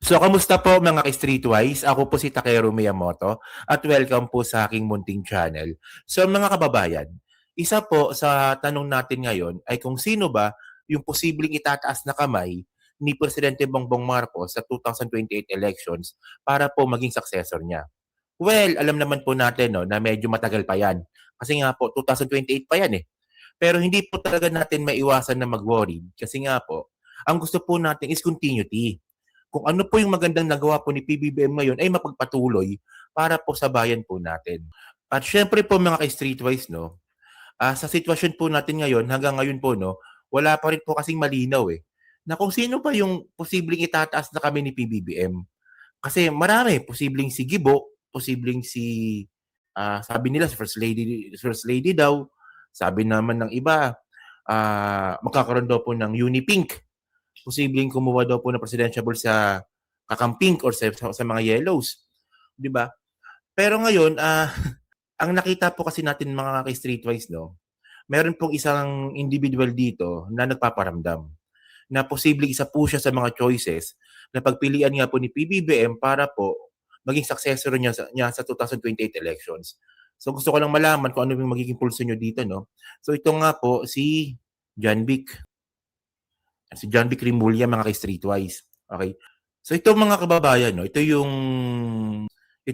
So, kamusta po mga ka-Streetwise? Ako po si Takeru Miyamoto at welcome po sa aking munting channel. So, mga kababayan, isa po sa tanong natin ngayon ay kung sino ba yung posibleng itataas na kamay ni Presidente Bongbong Marcos sa 2028 elections para po maging successor niya. Well, alam naman po natin no, na medyo matagal pa yan. Kasi nga po, 2028 pa yan eh. Pero hindi po talaga natin maiwasan na mag-worry kasi nga po, ang gusto po natin is continuity. Kung ano po yung magandang nagawa po ni PBBM ngayon ay mapagpatuloy para po sa bayan po natin. At syempre po mga ka-Streetwise, no, sa sitwasyon po natin ngayon, hanggang ngayon po, no, wala pa rin po kasing malinaw eh, na kung sino pa yung posibleng itataas na kami ni PBBM. Kasi marami, posibleng si Gibo, posibleng si, sabi nila si First Lady daw, sabi naman ng iba, magkakaroon daw po ng Unipink, posibleng kumuha daw po ng presidential sa kakampink or sa mga yellows, 'di ba? Pero ngayon, ang nakita po kasi natin mga ka-Streetwise, no, meron pong isang individual dito na nagpaparamdam na posibleng isa po siya sa mga choices na pagpilian nga po ni PBBM para po maging successor niya sa 2028 elections. So gusto ko lang malaman kung ano yung magiging pulso niyo dito, no? So ito nga po si John Vic. Si John Vic Rimulya, mga ka-Streetwise. Okay? So ito mga kababayan, no, ito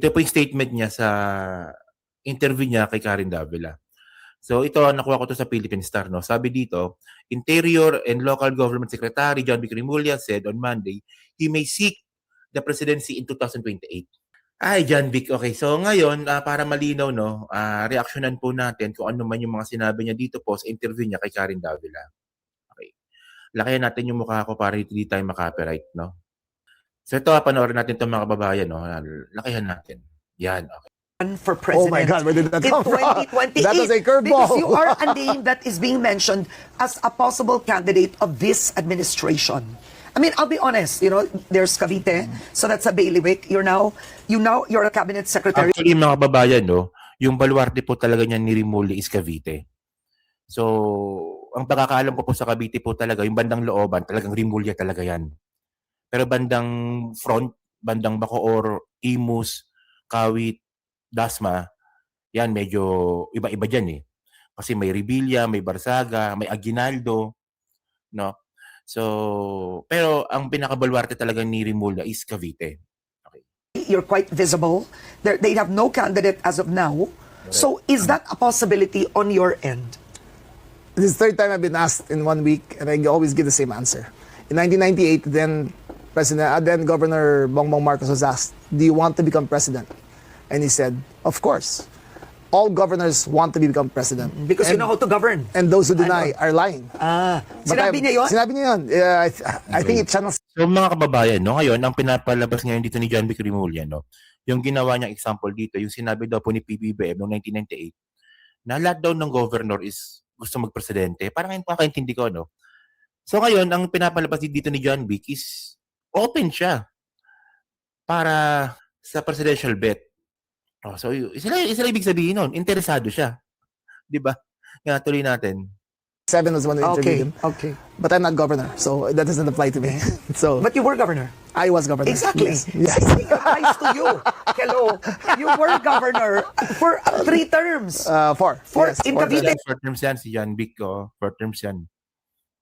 po yung statement niya sa interview niya kay Karen Davila. So ito, nakuha ko to sa Philippine Star. No? Sabi dito, Interior and Local Government Secretary John Vic Rimulya said on Monday he may seek the presidency in 2028. Ay, John Vic. Okay, so ngayon, para malinaw, no, reaksyonan po natin kung ano man yung mga sinabi niya dito po sa interview niya kay Karen Davila. Okay. Lakihan natin yung mukha ko para hindi tayo makapiright, no? So ito, panoorin natin ito mga kababayan, no? Lakihan natin. Yan, okay. For president. Oh my God, where did that come from? 2028. That was a curveball. Because you are a name that is being mentioned as a possible candidate of this administration. I mean, I'll be honest, you know, there's Cavite, so that's a bailiwick. You're a cabinet secretary. Actually, mga kababayan, no, yung baluarte po talaga niya ni Rimulya is Cavite. So, ang pagkakaalam ko po sa Cavite po talaga, yung bandang looban, talagang Rimulya talaga yan. Pero bandang front, bandang Bacoor, Imus, Kawit, Dasma, yan medyo iba-iba dyan eh. Kasi may Revilla, may Barsaga, may Aguinaldo, no? So, pero ang pinakabalwarte talaga ni Rimulya is Cavite. Okay. You're quite visible. They have no candidate as of now. So, is that a possibility on your end? This is the third time I've been asked in 1 week, and I always give the same answer. In 1998, then Governor Bongbong Marcos was asked, "Do you want to become president?" And he said, "Of course. All governors want to become president Because you know how to govern. and those who deny are lying." Sinabi niya yun? Sinabi niya yun. I think it channels. So mga kababayan, no, ngayon, ang pinapalabas ngayon dito ni John Vic Rimulya, no, yung ginawa niyang example dito, yung sinabi daw po ni PBBM noong 1998, na lahat daw ng governor is gusto magpresidente. Parang ngayon kakaintindi ko, no? So ngayon, ang pinapalabas dito ni John Vic is open siya para sa presidential bet. Oh, so sila ibig sabihin nun, interesado siya. 'Di ba? Nga tuloy natin. 7 was when we interviewed him. Okay. But I'm not governor, so that doesn't apply to me. So But you were governor. I was governor. Exactly. Yes. It applies to you. Hello. You were governor for 3 terms. 4. In four Cavite. terms. 4 terms yan si John Vic, 4 terms yan.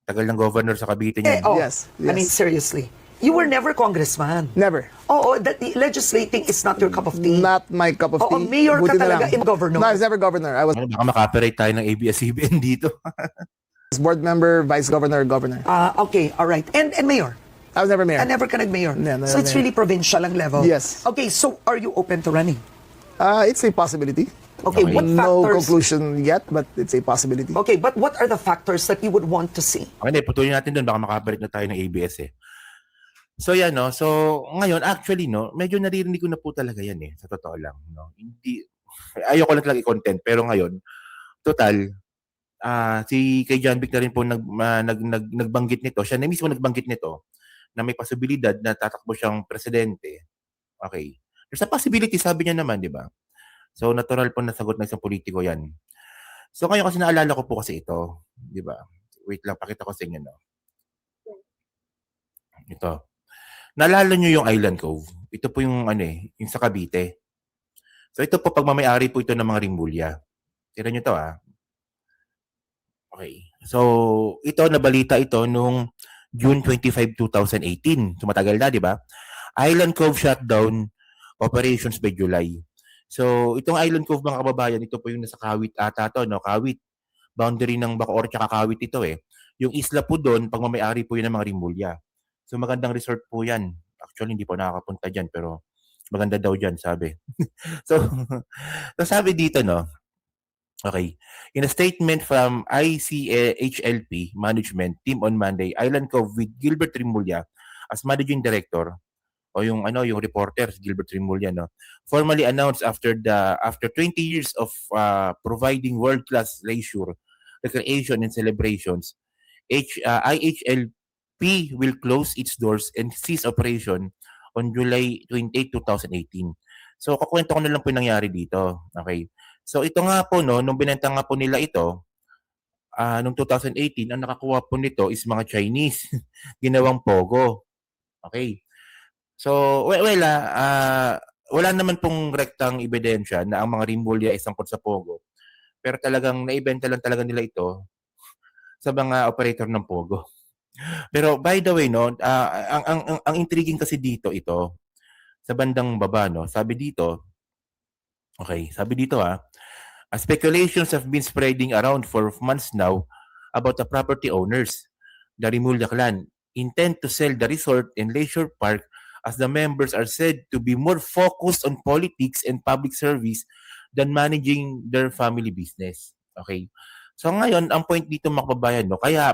Tagal ng governor sa Cavite niyan. Yes, I mean, seriously. You were never congressman. Never. That legislating is not your cup of tea. Not my cup of tea. Mayor ka Buti na talaga lang. in governor. No, I was never governor. I was Baka makapirate tayo ng ABS-CBN dito. board member, vice governor, governor. Okay, all right. And mayor? I was never mayor. Never ka nag-mayor. No, So it's mayor. really provincial ang level. Yes. Okay, so are you open to running? It's a possibility. Okay, what No factors? conclusion yet, but it's a possibility. Okay, but what are the factors that you would want to see? Okay, putulin natin doon. Baka makapirate na tayo ng ABS eh. So yan, no? So ngayon, actually, no, medyo naririnig ko na po talaga yan eh. Sa totoo lang, no? Hindi, ayoko lang talaga i-content. Pero ngayon, total, si kay John Vic na rin po nagbanggit nito. Siya na mismo nagbanggit nito na may posibilidad na tatakbo siyang presidente. Okay. There's a possibility, sabi niya naman, di ba? So, natural po na sagot ng isang politiko yan. So, ngayon kasi naalala ko po kasi ito. Di ba? Wait lang, pakita ko sa inyo, no? Ito. Naalala nyo yung Island Cove? Ito po yung yung sa Cavite. So ito po, pagmamayari po ito ng mga Rimulya. Tira nyo to Okay. So, ito, nabalita ito nung June 25, 2018. So, matagal na, di ba? Island Cove shutdown operations by July. So, itong Island Cove, mga kababayan, ito po yung nasa Kawit ata to, no? Kawit. Boundary ng Bacoor tsaka Kawit ito eh. Yung isla po doon, pagmamayari po yun ng mga Rimulya. So, magandang resort po yan. Actually, hindi po nakakapunta dyan, pero maganda daw dyan, sabi. So, so sabi dito, no? Okay. In a statement from ICHLP management team on Monday, Island Cove with Gilbert Rimulya as managing director o yung reporter Gilbert Rimulya, no, formally announced after 20 years of providing world-class leisure, recreation and celebrations, IHLP will close its doors and cease operation on July 28, 2018. So, kukwento ko na lang po yung nangyari dito. Okay. So, ito nga po, no, nung binenta nga po nila ito, noong 2018, ang nakakuha po nito is mga Chinese. Ginawang Pogo. Okay. So, wala naman pong rektang ebidensya na ang mga Rimulya ay sangkot sa Pogo. Pero talagang naibenta lang talaga nila ito sa mga operator ng Pogo. Pero by the way, no, ang intriguing kasi dito ito sa bandang baba, no. Sabi dito speculations have been spreading around for months now about the property owners, the Rimulya clan, intend to sell the resort and leisure park as the members are said to be more focused on politics and public service than managing their family business. Okay. So ngayon, ang point dito mga kababayan, no, kaya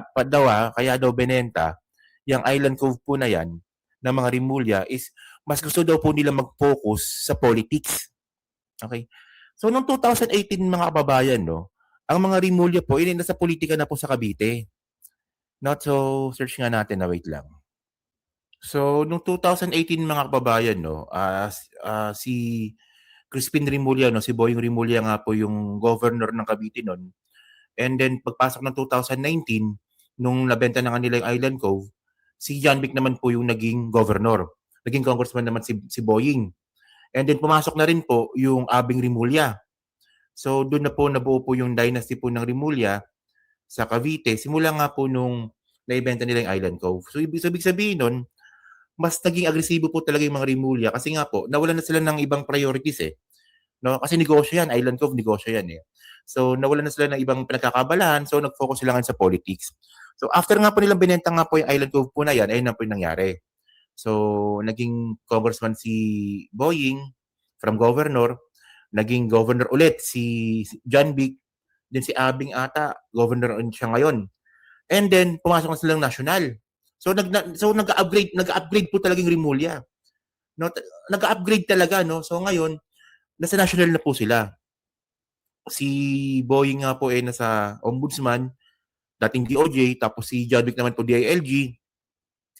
daw benenta yung Island Cove po na yan ng mga Rimulya is mas gusto daw po nila mag-focus sa politics. Okay. So noong 2018 mga kababayan, no, ang mga Rimulya po nasa politika na po sa Cavite. Not so search nga natin na wait lang. So noong 2018 mga kababayan, no, si Crispin Rimulya, no, si Boying Rimulya nga po yung governor ng Cavite noon. And then pagpasok ng 2019, nung nabenta na nga nila yung Island Cove, si John Vic naman po yung naging governor. Naging congressman naman si Boying. And then pumasok na rin po yung Abing Rimulya. So doon na po nabuo po yung dynasty po ng Rimulya sa Cavite. Simula nga po nung naibenta nila yung Island Cove. So ibig sabihin nun, mas naging agresibo po talaga yung mga Rimulya kasi nga po, nawalan na sila ng ibang priorities eh. No? Kasi negosyo yan, Island Cove, negosyo yan eh. So nawalan na sila ng ibang pinagkakabalahan, so nag-focus sila nga sa politics. So after nga po nilang binenta nga po yung Island Cove po na yan, ayun na po yung nangyari. So naging congressman si Boying from governor, naging governor ulit si John Vic, then si Abing ata, governor siya ngayon. And then pumasok na silang national. So nag-upgrade po talaga yung Rimulya. No, nag-upgrade talaga, no. So ngayon nasa national na po sila. Si Boying nga po nasa ombudsman, dating DOJ, tapos si John Vic naman po DILG.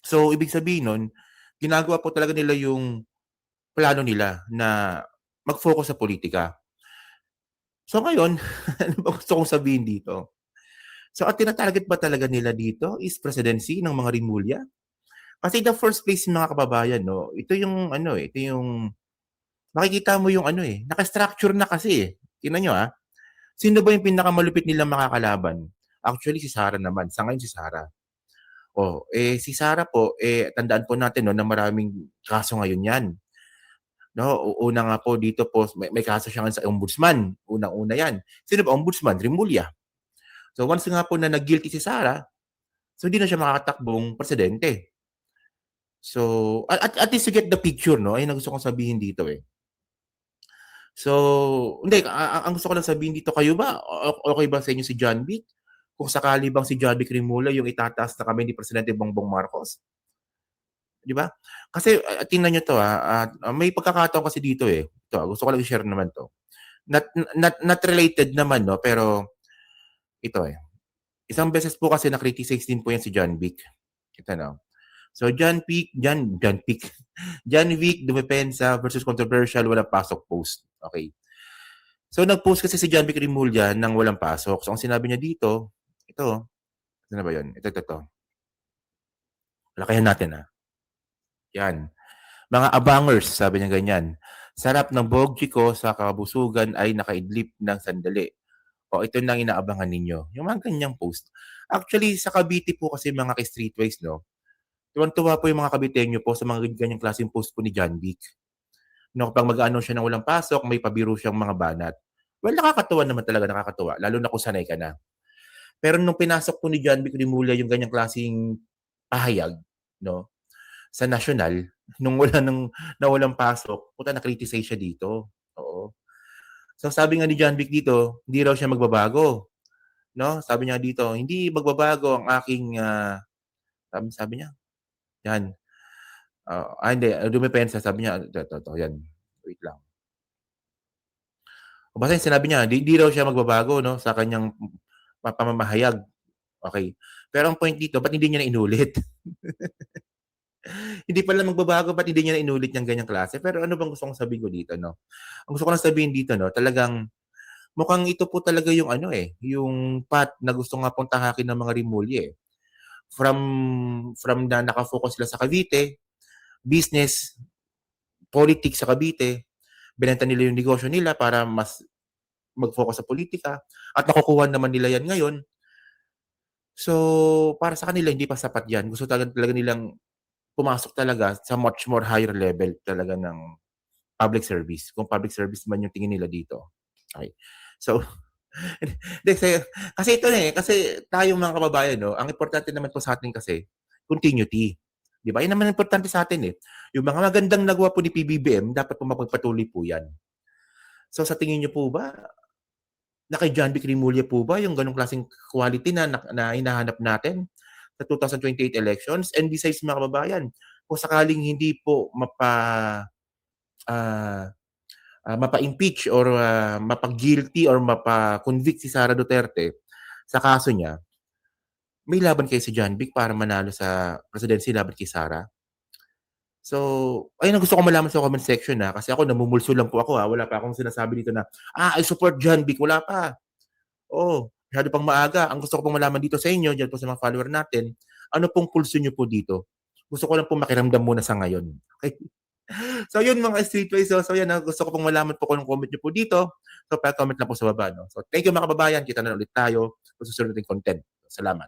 So ibig sabihin nun, ginagawa po talaga nila yung plano nila na mag-focus sa politika. So ngayon, ano ba gusto kong sabihin dito? So at tinatarget ba talaga nila dito is presidency ng mga Rimulya? Kasi the first place mga kababayan, no, ito yung makikita mo yung naka-structure na kasi eh. Tingnan nyo sino ba yung pinakamalupit nilang makakalaban? Actually si Sara naman. Sa ngayon si Sara. Si Sara po, tandaan po natin no, na maraming kaso ngayon yan. No, una nga po dito po, may kaso siya sa ombudsman. Unang-una yan. Sino ba ombudsman? Rimulya. So once nga po na nag-guilty si Sara, so hindi na siya makakatakbong presidente. So, at least to get the picture, no? Ayun ang gusto kong sabihin dito eh. So, hindi, ang gusto ko lang sabihin dito, kayo ba, okay ba sa inyo si John Vic? Kung sakali bang si John Vic Rimulya yung itataas na kami ni Presidente Bongbong Marcos? Di ba? Kasi, tingnan nyo to may pagkakataon kasi dito eh. Ito, gusto ko lang i-share naman to. Not related naman, no? Pero, ito eh. Isang beses po kasi na-criticize din po yan si John Vic. Ito no. So, John Vic, dumepensa versus controversial, walang pasok post. Okay. So, nag-post kasi si John Vic Rimulya nang walang pasok. So, ang sinabi niya dito, ito, ano ba yun? Ito. Lakayan natin Yan. Mga abangers, sabi niya ganyan. Sarap ng bogji ko sa kabusugan ay nakaidlip ng sandali. O ito na ang inaabangan ninyo. Yung mga ganyang post. Actually, sa Cavite po kasi mga ka-streetwise, no? Tuwan-tuwa po yung mga Caviteño po sa mga ganyang klaseng post po ni John Vic. No, kapag mag-ano siya ng walang pasok, may pabiro siyang mga banat. Well, nakakatuwa naman talaga, nakakatuwa. Lalo na kung sanay ka na. Pero nung pinasok po ni John Vic Rimulya yung ganyang klaseng pahayag, no? Sa national, nung na walang pasok, puta na-criticize siya dito. Oo. So sabi nga ni John Vic dito, hindi raw siya magbabago, no? Sabi niya dito, hindi magbabago ang aking sabi niya. Yan. Hindi, dumepensa sabi niya, ito, yan. Wait lang. O basta sinabi niya, di raw siya magbabago, no, sa kanyang pamamahayag. Okay. Pero ang point dito, ba't hindi niya na inulit? Hindi pala magbabago, ba't hindi niya na inulit yung ganyang klase? Pero ano bang gusto kong sabihin ko dito, no? Ang gusto ko lang sabihin dito, no, talagang mukhang ito po talaga yung ano yung path na gusto nga pong tahakin ng mga Rimulya eh. From na nakafocus sila sa Cavite, business, politics sa Cavite, binenta nila yung negosyo nila para mas mag-focus sa politika at nakukuha naman nila yan ngayon. So, para sa kanila hindi pa sapat yan. Gusto talaga nilang pumasok talaga sa much more higher level talaga ng public service. Kung public service man yung tingin nila dito. Okay. So, kasi ito kasi tayong mga kababayan, no, ang importante naman po sa atin kasi, continuity. Di ba? Yan naman ang importante sa atin eh. Yung mga magandang nagawa po ni PBBM, dapat po mapagpatuloy po yan. So sa tingin niyo po ba, na kay John Vic Rimulya po ba yung ganong klaseng quality na hinahanap natin sa 2028 elections? And besides mga kababayan, kung sakaling hindi po mapa-impeach or mapa-guilty or mapa-convict si Sara Duterte sa kaso niya, may laban kayo si John Vic para manalo sa presidency laban kay Sara? So, ayun ang gusto ko malaman sa comment section kasi ako namumulso lang po ako wala pa akong sinasabi dito na, I support John Vic, wala pa. Oo, masyado pang maaga. Ang gusto ko pong malaman dito sa inyo, diyan po sa mga follower natin, ano pong pulso niyo po dito? Gusto ko lang pong makiramdam muna sa ngayon. Okay? So yun mga streetways. So yan, gusto ko pong malaman po kung anong comment niyo po dito. So pa-comment lang po sa baba. No? So thank you mga kababayan. Kita na ulit tayo sa susunod nating content. Salamat.